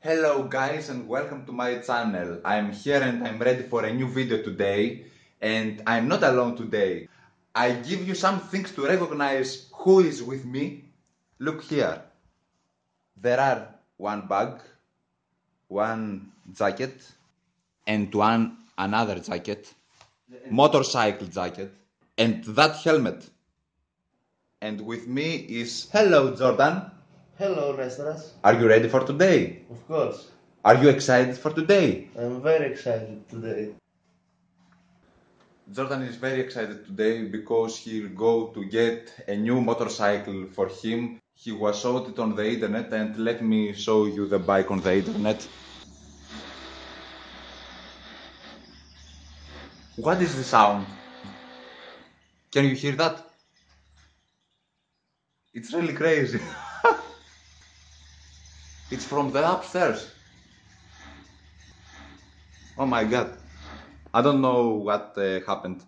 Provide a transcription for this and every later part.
Hello guys and welcome to my channel. I'm here and I'm ready for a new video today, and I'm not alone today. I give you some things to recognize who is with me. Look here. There are one bag, one jacket and another jacket, motorcycle jacket, and that helmet. And with me is hello Jordan. Hello, Nestras. Are you ready for today? Of course. Are you excited for today? I'm very excited today. Jordan is very excited today because he'll go to get a new motorcycle for him. He was showed it on the internet, and let me show you the bike on the internet. What is the sound? Can you hear that? It's really crazy. It's from the upstairs. Oh my god. I don't know what happened.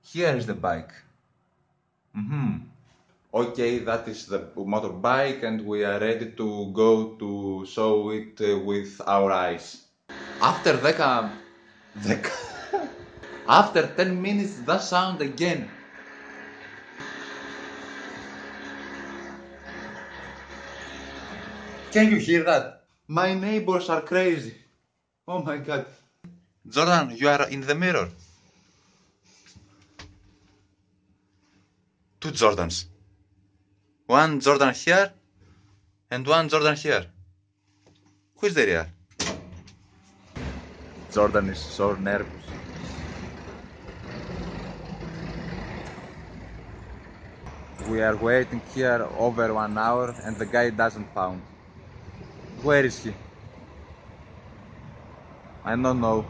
Here is the bike. Okay, that is the motorbike, and we are ready to go to show it with our eyes. After after 10 minutes, that sound again. Can you hear that? My neighbors are crazy. Oh my god. Jordan, you are in the mirror. Two Jordans. One Jordan here and one Jordan here. Who is the real? Jordan is so nervous. We are waiting here over 1 hour and the guy doesn't found. Where is he? I don't know.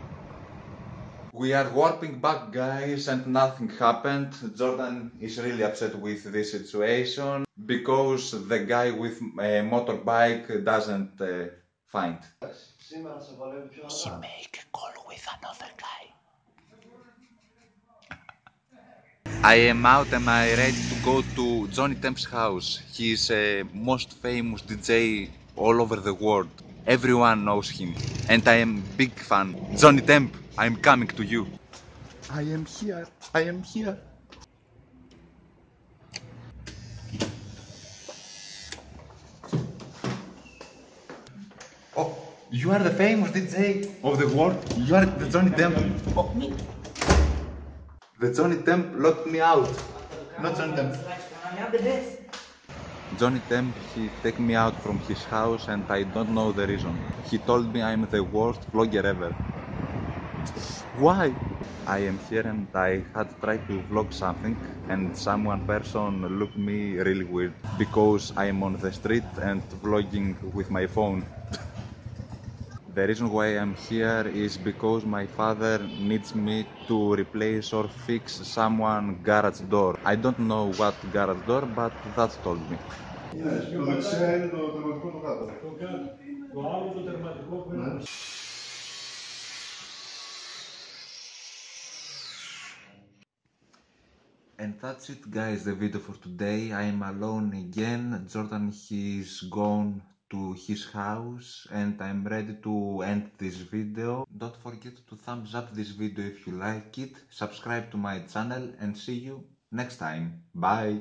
We are warping back, guys, and nothing happened. Jordan is really upset with this situation because the guy with a motorbike doesn't find. He make a call with another guy. I am out and I ready to go to Johnny Temp's house. He is a most famous DJ all over the world. Everyone knows him, and I am big fan. Johnny Temp, I am coming to you. I am here. I am here. Oh, you are the famous DJ of the world. You are the Johnny Temp. Oh, me. The Johnny Temp locked me out. Not Johnny Temp. Johnny Temp, he take me out from his house and I don't know the reason. He told me I'm the worst vlogger ever. Why? I am here and I had tried to vlog something and one person looked me really weird because I am on the street and vlogging with my phone. The reason why I'm here is because my father needs me to replace or fix someone's garage door. I don't know what garage door, but that told me. And that's it, guys, the video for today. I am alone again. Jordan, he's gone to his house and I'm ready to end this video. Don't forget to thumbs up this video if you like it, subscribe to my channel, and see you next time. Bye!